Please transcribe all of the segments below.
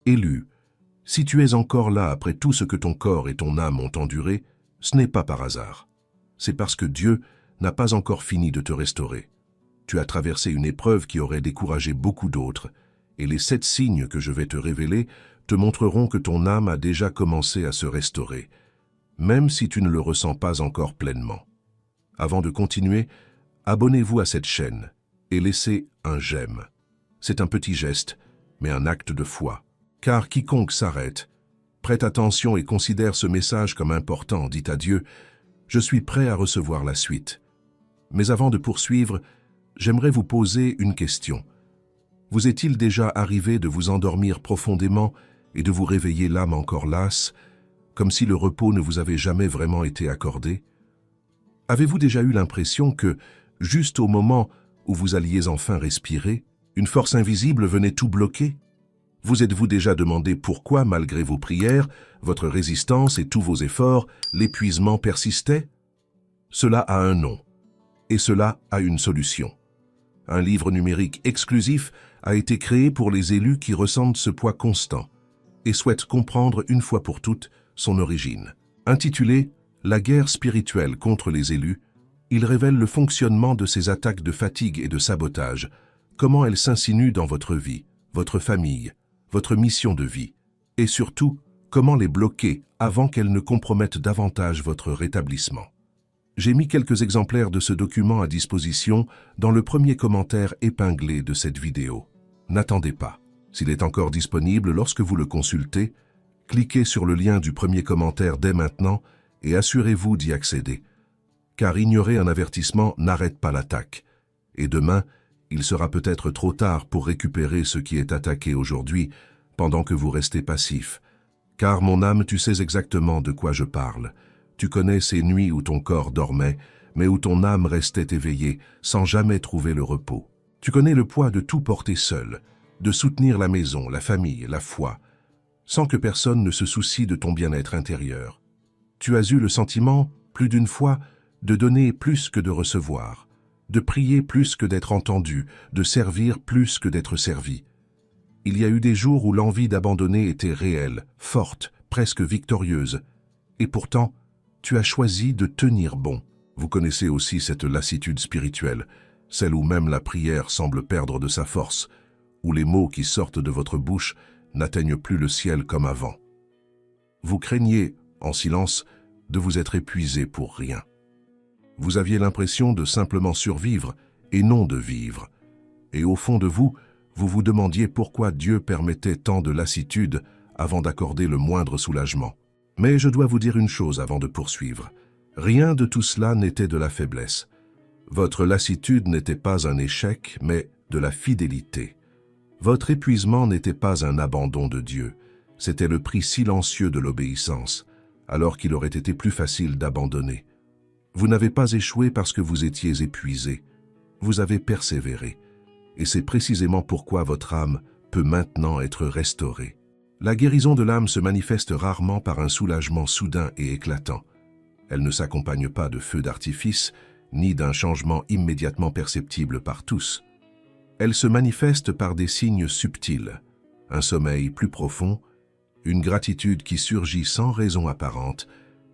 Élu, si tu es encore là après tout ce que ton corps et ton âme ont enduré, ce n'est pas par hasard. C'est parce que Dieu n'a pas encore fini de te restaurer. Tu as traversé une épreuve qui aurait découragé beaucoup d'autres, et les 7 signes que je vais te révéler te montreront que ton âme a déjà commencé à se restaurer, même si tu ne le ressens pas encore pleinement. Avant de continuer, abonnez-vous à cette chaîne et laissez un j'aime. C'est un petit geste, mais un acte de foi. Car quiconque s'arrête, prête attention et considère ce message comme important, dit à Dieu, « Je suis prêt à recevoir la suite. » Mais avant de poursuivre, j'aimerais vous poser une question. Vous est-il déjà arrivé de vous endormir profondément et de vous réveiller l'âme encore lasse, comme si le repos ne vous avait jamais vraiment été accordé? Avez-vous déjà eu l'impression que, juste au moment où vous alliez enfin respirer, une force invisible venait tout bloquer? Vous êtes-vous déjà demandé pourquoi, malgré vos prières, votre résistance et tous vos efforts, l'épuisement persistait? Cela a un nom, et cela a une solution. Un livre numérique exclusif a été créé pour les élus qui ressentent ce poids constant et souhaitent comprendre une fois pour toutes son origine. Intitulé « La guerre spirituelle contre les élus », il révèle le fonctionnement de ces attaques de fatigue et de sabotage, comment elles s'insinuent dans votre vie, votre famille, votre mission de vie, et surtout, comment les bloquer avant qu'elles ne compromettent davantage votre rétablissement. J'ai mis quelques exemplaires de ce document à disposition dans le premier commentaire épinglé de cette vidéo. N'attendez pas. S'il est encore disponible lorsque vous le consultez, cliquez sur le lien du premier commentaire dès maintenant et assurez-vous d'y accéder. Car ignorer un avertissement n'arrête pas l'attaque. Et demain, il sera peut-être trop tard pour récupérer ce qui est attaqué aujourd'hui pendant que vous restez passif. Car mon âme, tu sais exactement de quoi je parle. Tu connais ces nuits où ton corps dormait, mais où ton âme restait éveillée sans jamais trouver le repos. Tu connais le poids de tout porter seul, de soutenir la maison, la famille, la foi, sans que personne ne se soucie de ton bien-être intérieur. Tu as eu le sentiment, plus d'une fois, de donner plus que de recevoir, de prier plus que d'être entendu, de servir plus que d'être servi. Il y a eu des jours où l'envie d'abandonner était réelle, forte, presque victorieuse. Et pourtant, tu as choisi de tenir bon. Vous connaissez aussi cette lassitude spirituelle, celle où même la prière semble perdre de sa force, où les mots qui sortent de votre bouche n'atteignent plus le ciel comme avant. Vous craignez, en silence, de vous être épuisé pour rien. Vous aviez l'impression de simplement survivre et non de vivre. Et au fond de vous, vous vous demandiez pourquoi Dieu permettait tant de lassitude avant d'accorder le moindre soulagement. Mais je dois vous dire une chose avant de poursuivre. Rien de tout cela n'était de la faiblesse. Votre lassitude n'était pas un échec, mais de la fidélité. Votre épuisement n'était pas un abandon de Dieu. C'était le prix silencieux de l'obéissance, alors qu'il aurait été plus facile d'abandonner. Vous n'avez pas échoué parce que vous étiez épuisé. Vous avez persévéré. Et c'est précisément pourquoi votre âme peut maintenant être restaurée. La guérison de l'âme se manifeste rarement par un soulagement soudain et éclatant. Elle ne s'accompagne pas de feux d'artifice, ni d'un changement immédiatement perceptible par tous. Elle se manifeste par des signes subtils, un sommeil plus profond, une gratitude qui surgit sans raison apparente,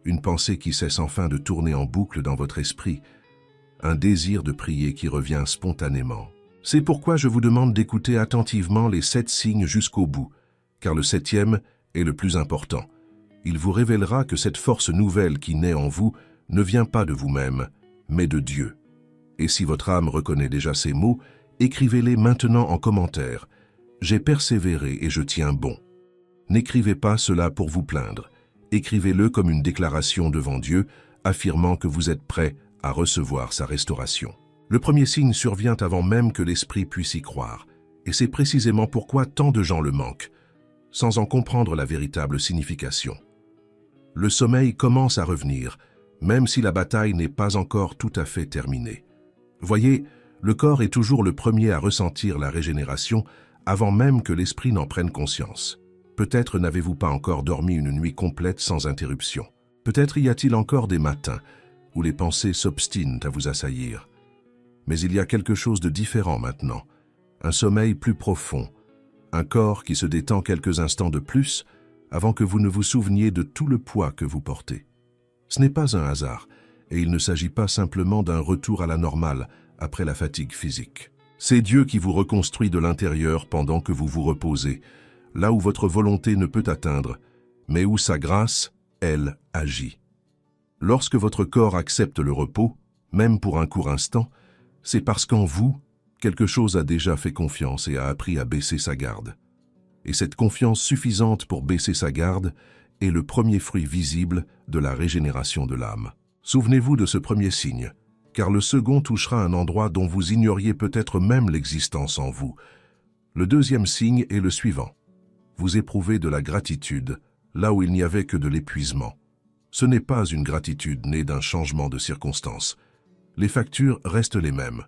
une pensée qui cesse enfin de tourner en boucle dans votre esprit, un désir de prier qui revient spontanément. C'est pourquoi je vous demande d'écouter attentivement les 7 signes jusqu'au bout, car le 7e est le plus important. Il vous révélera que cette force nouvelle qui naît en vous ne vient pas de vous-même, mais de Dieu. Et si votre âme reconnaît déjà ces mots, écrivez-les maintenant en commentaire. J'ai persévéré et je tiens bon. N'écrivez pas cela pour vous plaindre. Écrivez-le comme une déclaration devant Dieu, affirmant que vous êtes prêt à recevoir sa restauration. Le premier signe survient avant même que l'esprit puisse y croire, et c'est précisément pourquoi tant de gens le manquent, sans en comprendre la véritable signification. Le sommeil commence à revenir, même si la bataille n'est pas encore tout à fait terminée. Voyez, le corps est toujours le premier à ressentir la régénération avant même que l'esprit n'en prenne conscience. Peut-être n'avez-vous pas encore dormi une nuit complète sans interruption. Peut-être y a-t-il encore des matins où les pensées s'obstinent à vous assaillir. Mais il y a quelque chose de différent maintenant, un sommeil plus profond, un corps qui se détend quelques instants de plus avant que vous ne vous souveniez de tout le poids que vous portez. Ce n'est pas un hasard, et il ne s'agit pas simplement d'un retour à la normale après la fatigue physique. C'est Dieu qui vous reconstruit de l'intérieur pendant que vous vous reposez, là où votre volonté ne peut atteindre, mais où sa grâce, elle, agit. Lorsque votre corps accepte le repos, même pour un court instant, c'est parce qu'en vous, quelque chose a déjà fait confiance et a appris à baisser sa garde. Et cette confiance suffisante pour baisser sa garde est le premier fruit visible de la régénération de l'âme. Souvenez-vous de ce premier signe, car le second touchera un endroit dont vous ignoriez peut-être même l'existence en vous. Le deuxième signe est le suivant. Vous éprouvez de la gratitude, là où il n'y avait que de l'épuisement. Ce n'est pas une gratitude née d'un changement de circonstances. Les factures restent les mêmes.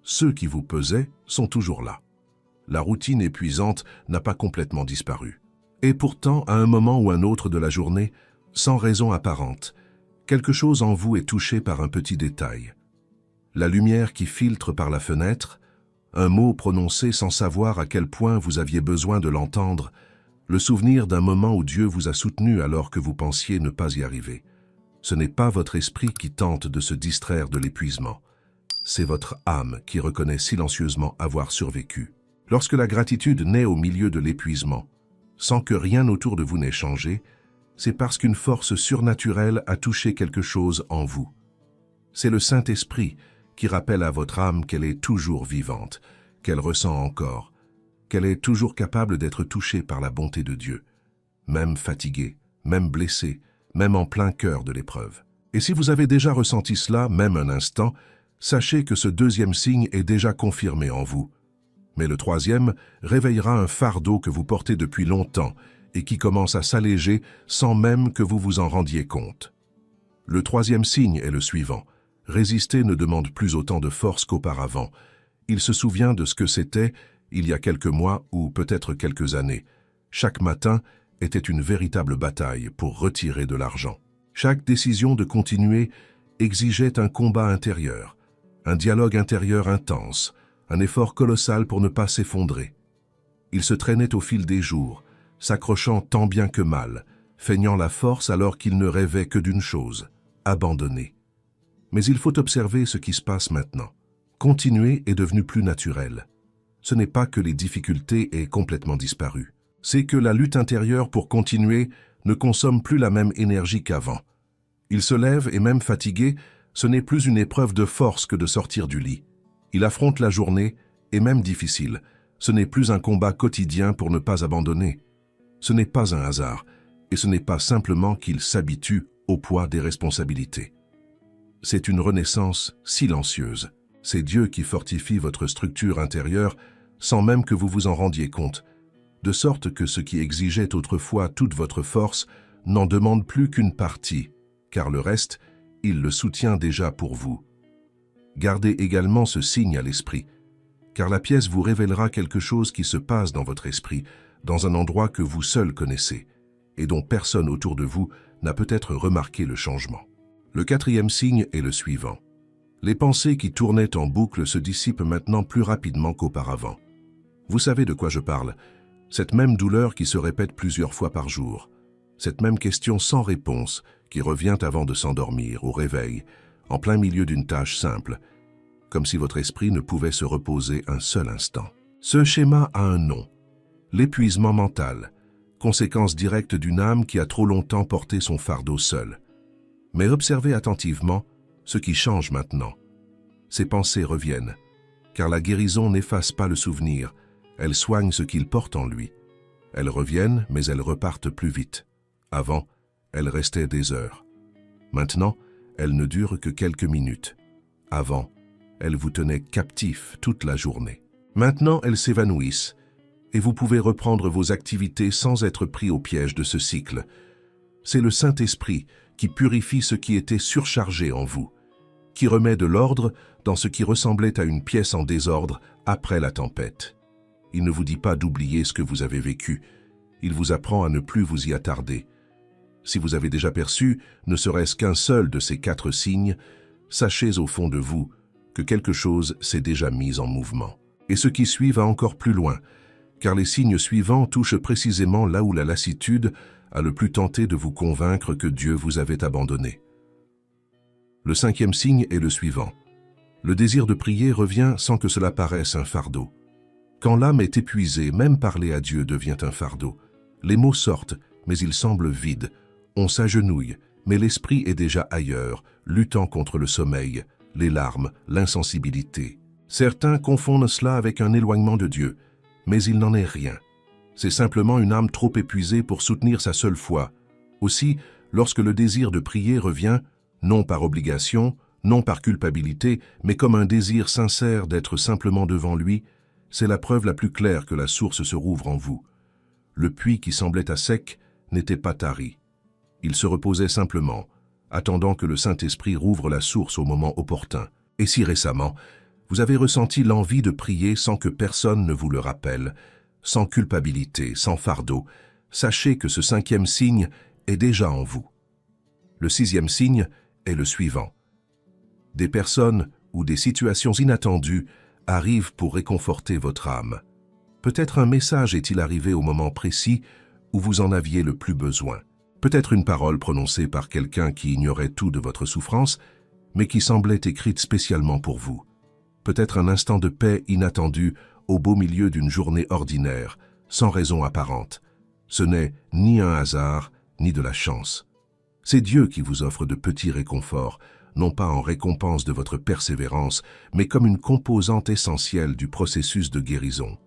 Ceux qui vous pesaient sont toujours là. La routine épuisante n'a pas complètement disparu. Et pourtant, à un moment ou un autre de la journée, sans raison apparente, quelque chose en vous est touché par un petit détail. La lumière qui filtre par la fenêtre, un mot prononcé sans savoir à quel point vous aviez besoin de l'entendre, le souvenir d'un moment où Dieu vous a soutenu alors que vous pensiez ne pas y arriver. Ce n'est pas votre esprit qui tente de se distraire de l'épuisement. C'est votre âme qui reconnaît silencieusement avoir survécu. Lorsque la gratitude naît au milieu de l'épuisement, sans que rien autour de vous n'ait changé, c'est parce qu'une force surnaturelle a touché quelque chose en vous. C'est le Saint-Esprit qui rappelle à votre âme qu'elle est toujours vivante, qu'elle ressent encore, qu'elle est toujours capable d'être touchée par la bonté de Dieu, même fatiguée, même blessée, même en plein cœur de l'épreuve. Et si vous avez déjà ressenti cela, même un instant, sachez que ce deuxième signe est déjà confirmé en vous. Mais le troisième réveillera un fardeau que vous portez depuis longtemps et qui commence à s'alléger sans même que vous vous en rendiez compte. Le troisième signe est le suivant. Résister ne demande plus autant de force qu'auparavant. Il se souvient de ce que c'était il y a quelques mois ou peut-être quelques années. Chaque matin était une véritable bataille pour retirer de l'argent. Chaque décision de continuer exigeait un combat intérieur, un dialogue intérieur intense, un effort colossal pour ne pas s'effondrer. Il se traînait au fil des jours, s'accrochant tant bien que mal, feignant la force alors qu'il ne rêvait que d'une chose, abandonner. Mais il faut observer ce qui se passe maintenant. Continuer est devenu plus naturel. Ce n'est pas que les difficultés aient complètement disparu. C'est que la lutte intérieure pour continuer ne consomme plus la même énergie qu'avant. Il se lève et même fatigué, ce n'est plus une épreuve de force que de sortir du lit. Il affronte la journée, et même difficile. Ce n'est plus un combat quotidien pour ne pas abandonner. Ce n'est pas un hasard, et ce n'est pas simplement qu'il s'habitue au poids des responsabilités. C'est une renaissance silencieuse. C'est Dieu qui fortifie votre structure intérieure sans même que vous vous en rendiez compte, de sorte que ce qui exigeait autrefois toute votre force n'en demande plus qu'une partie, car le reste, il le soutient déjà pour vous. Gardez également ce signe à l'esprit, car la pièce vous révélera quelque chose qui se passe dans votre esprit, dans un endroit que vous seul connaissez, et dont personne autour de vous n'a peut-être remarqué le changement. Le quatrième signe est le suivant. Les pensées qui tournaient en boucle se dissipent maintenant plus rapidement qu'auparavant. Vous savez de quoi je parle, cette même douleur qui se répète plusieurs fois par jour, cette même question sans réponse qui revient avant de s'endormir, au réveil, en plein milieu d'une tâche simple, comme si votre esprit ne pouvait se reposer un seul instant. Ce schéma a un nom, l'épuisement mental, conséquence directe d'une âme qui a trop longtemps porté son fardeau seule. Mais observez attentivement ce qui change maintenant. Ces pensées reviennent, car la guérison n'efface pas le souvenir, elle soigne ce qu'il porte en lui. Elles reviennent, mais elles repartent plus vite. Avant, elles restaient des heures. Maintenant, elles ne durent que quelques minutes. Avant, elles vous tenaient captifs toute la journée. Maintenant, elles s'évanouissent, et vous pouvez reprendre vos activités sans être pris au piège de ce cycle. C'est le Saint-Esprit qui purifie ce qui était surchargé en vous, qui remet de l'ordre dans ce qui ressemblait à une pièce en désordre après la tempête. Il ne vous dit pas d'oublier ce que vous avez vécu, il vous apprend à ne plus vous y attarder. Si vous avez déjà perçu, ne serait-ce qu'un seul de ces 4 signes, sachez au fond de vous que quelque chose s'est déjà mis en mouvement. Et ce qui suit va encore plus loin, car les signes suivants touchent précisément là où la lassitude a le plus tenté de vous convaincre que Dieu vous avait abandonné. Le 5e signe est le suivant. Le désir de prier revient sans que cela paraisse un fardeau. Quand l'âme est épuisée, même parler à Dieu devient un fardeau. Les mots sortent, mais ils semblent vides. On s'agenouille, mais l'esprit est déjà ailleurs, luttant contre le sommeil, les larmes, l'insensibilité. Certains confondent cela avec un éloignement de Dieu, mais il n'en est rien. C'est simplement une âme trop épuisée pour soutenir sa seule foi. Aussi, lorsque le désir de prier revient, non par obligation, non par culpabilité, mais comme un désir sincère d'être simplement devant lui, c'est la preuve la plus claire que la source se rouvre en vous. Le puits qui semblait à sec n'était pas tari. Il se reposait simplement, attendant que le Saint-Esprit rouvre la source au moment opportun. Et si récemment, vous avez ressenti l'envie de prier sans que personne ne vous le rappelle, sans culpabilité, sans fardeau, sachez que ce 5e signe est déjà en vous. Le 6e signe est le suivant. Des personnes ou des situations inattendues arrivent pour réconforter votre âme. Peut-être un message est-il arrivé au moment précis où vous en aviez le plus besoin. Peut-être une parole prononcée par quelqu'un qui ignorait tout de votre souffrance, mais qui semblait écrite spécialement pour vous. Peut-être un instant de paix inattendu au beau milieu d'une journée ordinaire, sans raison apparente. Ce n'est ni un hasard, ni de la chance. C'est Dieu qui vous offre de petits réconforts, non pas en récompense de votre persévérance, mais comme une composante essentielle du processus de guérison.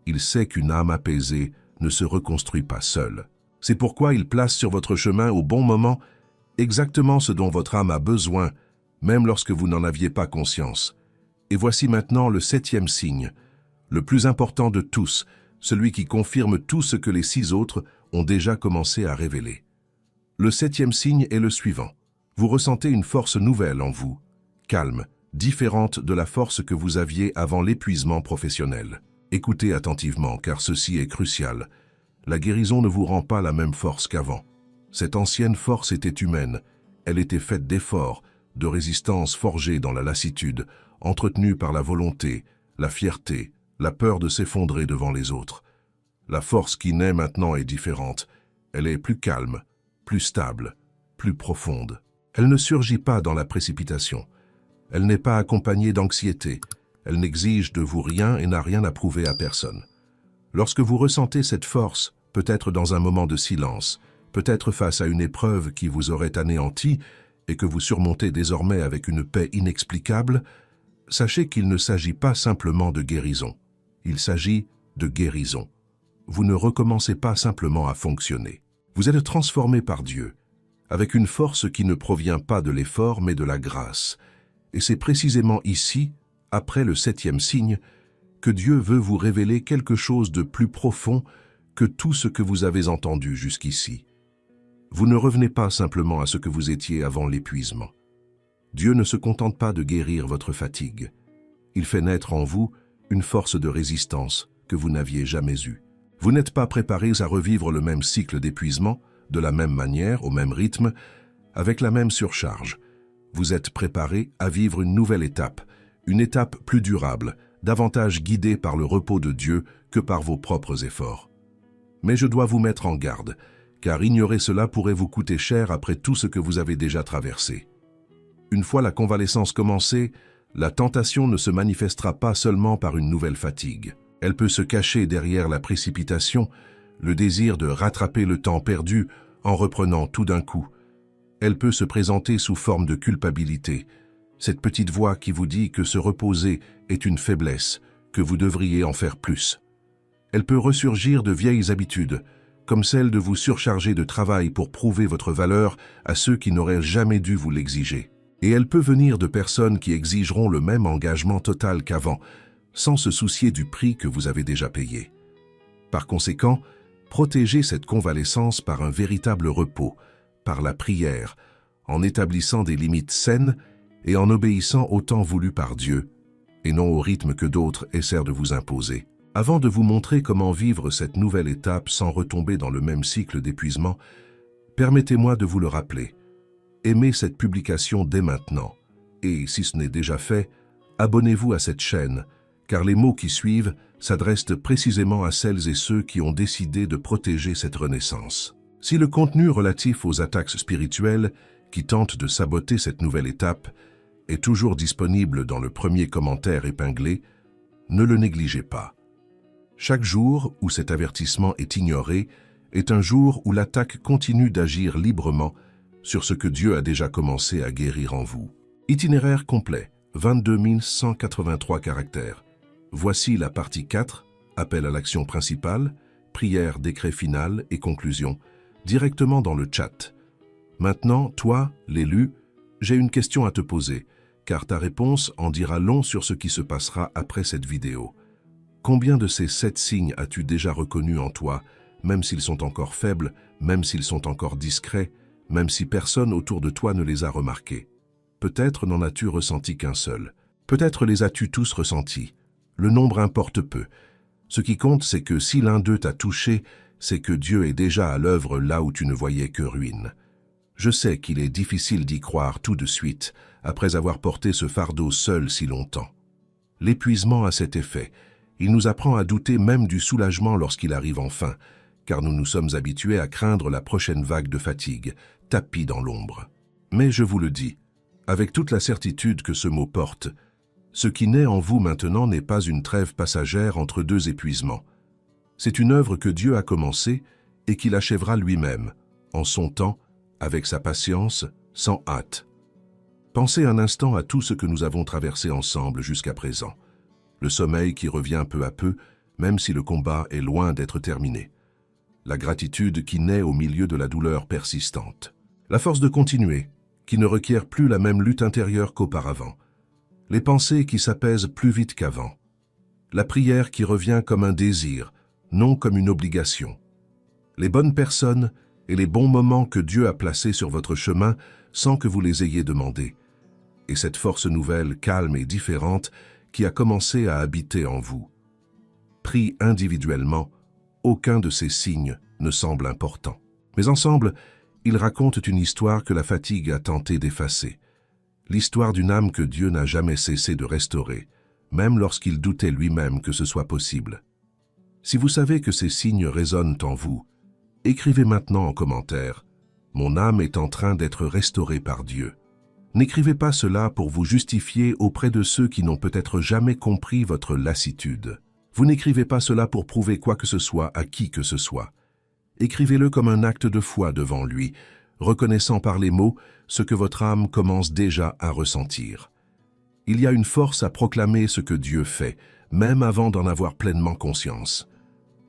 Il sait qu'une âme apaisée ne se reconstruit pas seule. C'est pourquoi il place sur votre chemin au bon moment exactement ce dont votre âme a besoin, même lorsque vous n'en aviez pas conscience. Et voici maintenant le 7e signe, le plus important de tous, celui qui confirme tout ce que les 6 autres ont déjà commencé à révéler. Le 7e signe est le suivant. Vous ressentez une force nouvelle en vous, calme, différente de la force que vous aviez avant l'épuisement professionnel. Écoutez attentivement, car ceci est crucial. La guérison ne vous rend pas la même force qu'avant. Cette ancienne force était humaine. Elle était faite d'efforts, de résistance forgée dans la lassitude, entretenue par la volonté, la fierté, la peur de s'effondrer devant les autres. La force qui naît maintenant est différente. Elle est plus calme, plus stable, plus profonde. Elle ne surgit pas dans la précipitation. Elle n'est pas accompagnée d'anxiété. Elle n'exige de vous rien et n'a rien à prouver à personne. Lorsque vous ressentez cette force, peut-être dans un moment de silence, peut-être face à une épreuve qui vous aurait anéanti et que vous surmontez désormais avec une paix inexplicable, sachez qu'il ne s'agit pas simplement de guérison. Il s'agit de guérison. Vous ne recommencez pas simplement à fonctionner. Vous êtes transformé par Dieu, avec une force qui ne provient pas de l'effort mais de la grâce. Et c'est précisément ici, après le 7e signe, que Dieu veut vous révéler quelque chose de plus profond que tout ce que vous avez entendu jusqu'ici. Vous ne revenez pas simplement à ce que vous étiez avant l'épuisement. Dieu ne se contente pas de guérir votre fatigue. Il fait naître en vous une force de résistance que vous n'aviez jamais eue. Vous n'êtes pas préparés à revivre le même cycle d'épuisement, de la même manière, au même rythme, avec la même surcharge. Vous êtes préparés à vivre une nouvelle étape, une étape plus durable, davantage guidée par le repos de Dieu que par vos propres efforts. Mais je dois vous mettre en garde, car ignorer cela pourrait vous coûter cher après tout ce que vous avez déjà traversé. Une fois la convalescence commencée, la tentation ne se manifestera pas seulement par une nouvelle fatigue. Elle peut se cacher derrière la précipitation, le désir de rattraper le temps perdu en reprenant tout d'un coup. Elle peut se présenter sous forme de culpabilité, cette petite voix qui vous dit que se reposer est une faiblesse, que vous devriez en faire plus. Elle peut ressurgir de vieilles habitudes, comme celle de vous surcharger de travail pour prouver votre valeur à ceux qui n'auraient jamais dû vous l'exiger. Et elle peut venir de personnes qui exigeront le même engagement total qu'avant, sans se soucier du prix que vous avez déjà payé. Par conséquent, protégez cette convalescence par un véritable repos, par la prière, en établissant des limites saines et en obéissant au temps voulu par Dieu, et non au rythme que d'autres essaient de vous imposer. Avant de vous montrer comment vivre cette nouvelle étape sans retomber dans le même cycle d'épuisement, permettez-moi de vous le rappeler. Aimez cette publication dès maintenant, et si ce n'est déjà fait, abonnez-vous à cette chaîne, car les mots qui suivent s'adressent précisément à celles et ceux qui ont décidé de protéger cette renaissance. Si le contenu relatif aux attaques spirituelles qui tentent de saboter cette nouvelle étape est toujours disponible dans le premier commentaire épinglé, ne le négligez pas. Chaque jour où cet avertissement est ignoré est un jour où l'attaque continue d'agir librement sur ce que Dieu a déjà commencé à guérir en vous. Itinéraire complet, 22 183 caractères. Voici la partie 4, appel à l'action principale, prière, décret final et conclusion, directement dans le chat. Maintenant, toi, l'élu, j'ai une question à te poser, car ta réponse en dira long sur ce qui se passera après cette vidéo. Combien de ces 7 signes as-tu déjà reconnus en toi, même s'ils sont encore faibles, même s'ils sont encore discrets, même si personne autour de toi ne les a remarqués? Peut-être n'en as-tu ressenti qu'un seul. Peut-être les as-tu tous ressentis. Le nombre importe peu. Ce qui compte, c'est que si l'un d'eux t'a touché, c'est que Dieu est déjà à l'œuvre là où tu ne voyais que ruine. Je sais qu'il est difficile d'y croire tout de suite, après avoir porté ce fardeau seul si longtemps. L'épuisement a cet effet. Il nous apprend à douter même du soulagement lorsqu'il arrive enfin, car nous nous sommes habitués à craindre la prochaine vague de fatigue, tapis dans l'ombre. Mais je vous le dis, avec toute la certitude que ce mot porte, ce qui naît en vous maintenant n'est pas une trêve passagère entre deux épuisements. C'est une œuvre que Dieu a commencée et qu'il achèvera lui-même, en son temps, avec sa patience, sans hâte. Pensez un instant à tout ce que nous avons traversé ensemble jusqu'à présent. Le sommeil qui revient peu à peu, même si le combat est loin d'être terminé. La gratitude qui naît au milieu de la douleur persistante. La force de continuer, qui ne requiert plus la même lutte intérieure qu'auparavant. Les pensées qui s'apaisent plus vite qu'avant. La prière qui revient comme un désir, non comme une obligation. Les bonnes personnes et les bons moments que Dieu a placés sur votre chemin sans que vous les ayez demandés. Et cette force nouvelle, calme et différente, qui a commencé à habiter en vous. Pris individuellement, aucun de ces signes ne semble important. Mais ensemble, ils racontent une histoire que la fatigue a tenté d'effacer. L'histoire d'une âme que Dieu n'a jamais cessé de restaurer, même lorsqu'il doutait lui-même que ce soit possible. Si vous savez que ces signes résonnent en vous, écrivez maintenant en commentaire « Mon âme est en train d'être restaurée par Dieu ». N'écrivez pas cela pour vous justifier auprès de ceux qui n'ont peut-être jamais compris votre lassitude. Vous n'écrivez pas cela pour prouver quoi que ce soit à qui que ce soit. Écrivez-le comme un acte de foi devant lui, reconnaissant par les mots ce que votre âme commence déjà à ressentir. Il y a une force à proclamer ce que Dieu fait, même avant d'en avoir pleinement conscience.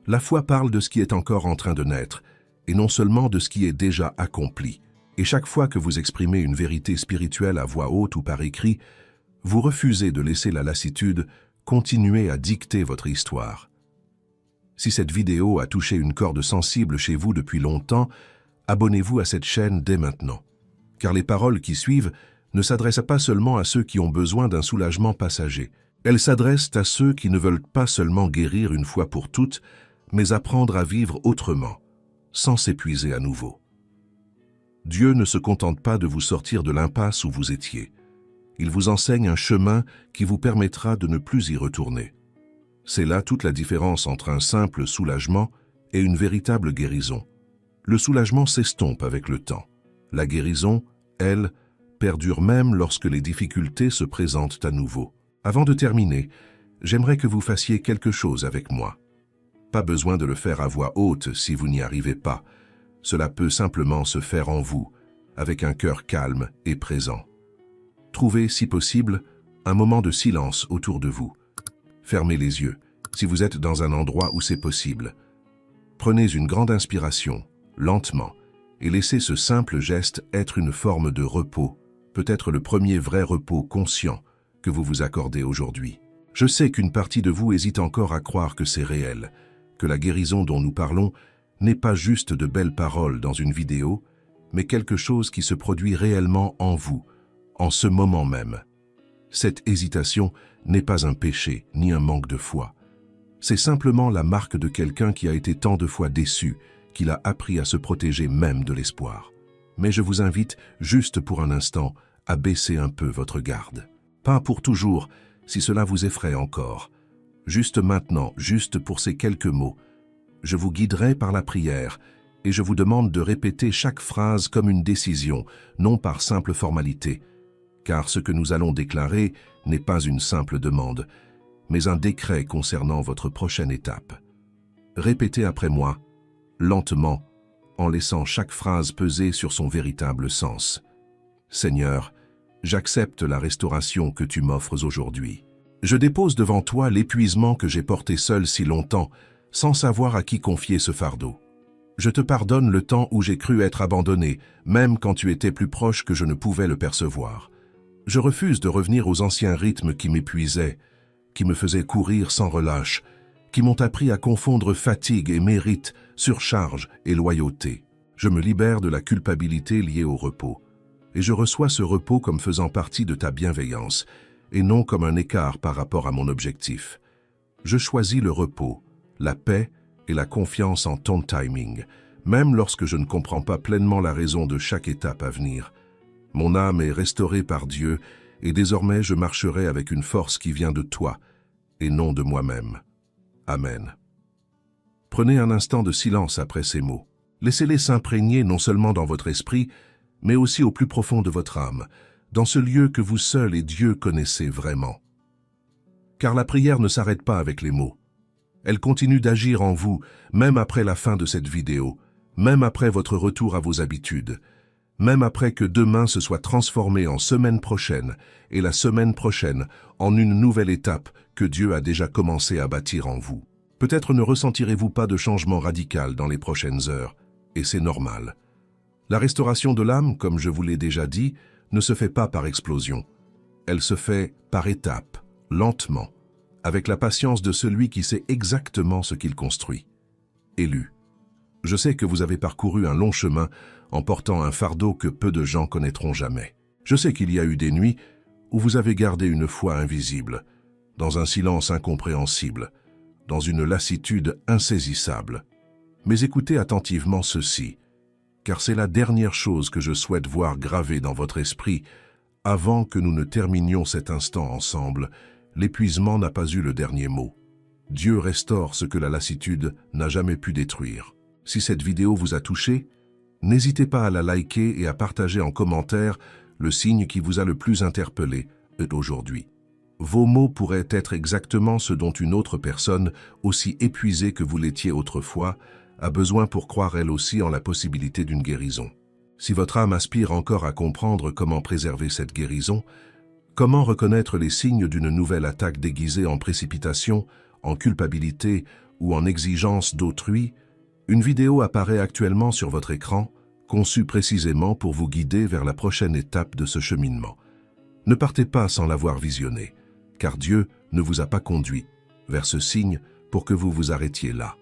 La foi parle de ce qui est encore en train de naître, et non seulement de ce qui est déjà accompli. Et chaque fois que vous exprimez une vérité spirituelle à voix haute ou par écrit, vous refusez de laisser la lassitude continuer à dicter votre histoire. Si cette vidéo a touché une corde sensible chez vous depuis longtemps, abonnez-vous à cette chaîne dès maintenant. Car les paroles qui suivent ne s'adressent pas seulement à ceux qui ont besoin d'un soulagement passager. Elles s'adressent à ceux qui ne veulent pas seulement guérir une fois pour toutes, mais apprendre à vivre autrement, sans s'épuiser à nouveau. Dieu ne se contente pas de vous sortir de l'impasse où vous étiez. Il vous enseigne un chemin qui vous permettra de ne plus y retourner. C'est là toute la différence entre un simple soulagement et une véritable guérison. Le soulagement s'estompe avec le temps. La guérison, elle, perdure même lorsque les difficultés se présentent à nouveau. Avant de terminer, j'aimerais que vous fassiez quelque chose avec moi. Pas besoin de le faire à voix haute si vous n'y arrivez pas. Cela peut simplement se faire en vous, avec un cœur calme et présent. Trouvez, si possible, un moment de silence autour de vous. Fermez les yeux, si vous êtes dans un endroit où c'est possible. Prenez une grande inspiration, lentement, et laissez ce simple geste être une forme de repos, peut-être le premier vrai repos conscient que vous vous accordez aujourd'hui. Je sais qu'une partie de vous hésite encore à croire que c'est réel, que la guérison dont nous parlons n'est pas juste de belles paroles dans une vidéo, mais quelque chose qui se produit réellement en vous, en ce moment même. Cette hésitation n'est pas un péché ni un manque de foi. C'est simplement la marque de quelqu'un qui a été tant de fois déçu, qu'il a appris à se protéger même de l'espoir. Mais je vous invite, juste pour un instant, à baisser un peu votre garde. Pas pour toujours, si cela vous effraie encore, Juste maintenant, juste pour ces quelques mots. Je vous guiderai par la prière, et je vous demande de répéter chaque phrase comme une décision, non par simple formalité, car ce que nous allons déclarer n'est pas une simple demande, mais un décret concernant votre prochaine étape. Répétez après moi, lentement, en laissant chaque phrase peser sur son véritable sens. Seigneur, j'accepte la restauration que tu m'offres aujourd'hui. Je dépose devant toi l'épuisement que j'ai porté seul si longtemps, sans savoir à qui confier ce fardeau. Je te pardonne le temps où j'ai cru être abandonné, même quand tu étais plus proche que je ne pouvais le percevoir. Je refuse de revenir aux anciens rythmes qui m'épuisaient, qui me faisaient courir sans relâche, qui m'ont appris à confondre fatigue et mérite, surcharge et loyauté. Je me libère de la culpabilité liée au repos, et je reçois ce repos comme faisant partie de ta bienveillance, et non comme un écart par rapport à mon objectif. Je choisis le repos, la paix et la confiance en ton timing, même lorsque je ne comprends pas pleinement la raison de chaque étape à venir. Mon âme est restaurée par Dieu, et désormais je marcherai avec une force qui vient de toi, et non de moi-même. Amen. Prenez un instant de silence après ces mots. Laissez-les s'imprégner non seulement dans votre esprit, mais aussi au plus profond de votre âme, dans ce lieu que vous seul et Dieu connaissez vraiment. Car la prière ne s'arrête pas avec les mots. Elle continue d'agir en vous, même après la fin de cette vidéo, même après votre retour à vos habitudes, même après que demain se soit transformé en semaine prochaine, et la semaine prochaine en une nouvelle étape que Dieu a déjà commencé à bâtir en vous. Peut-être ne ressentirez-vous pas de changement radical dans les prochaines heures, et c'est normal. La restauration de l'âme, comme je vous l'ai déjà dit, ne se fait pas par explosion. Elle se fait par étapes, lentement, avec la patience de celui qui sait exactement ce qu'il construit. Élu. Je sais que vous avez parcouru un long chemin en portant un fardeau que peu de gens connaîtront jamais. Je sais qu'il y a eu des nuits où vous avez gardé une foi invisible, dans un silence incompréhensible, dans une lassitude insaisissable. Mais écoutez attentivement ceci, car c'est la dernière chose que je souhaite voir gravée dans votre esprit avant que nous ne terminions cet instant ensemble. L'épuisement n'a pas eu le dernier mot. Dieu restaure ce que la lassitude n'a jamais pu détruire. Si cette vidéo vous a touché, n'hésitez pas à la liker et à partager en commentaire le signe qui vous a le plus interpellé aujourd'hui. Vos mots pourraient être exactement ce dont une autre personne, aussi épuisée que vous l'étiez autrefois, a besoin pour croire elle aussi en la possibilité d'une guérison. Si votre âme aspire encore à comprendre comment préserver cette guérison, comment reconnaître les signes d'une nouvelle attaque déguisée en précipitation, en culpabilité ou en exigence d'autrui, une vidéo apparaît actuellement sur votre écran, conçue précisément pour vous guider vers la prochaine étape de ce cheminement. Ne partez pas sans l'avoir visionnée, car Dieu ne vous a pas conduit vers ce signe pour que vous vous arrêtiez là.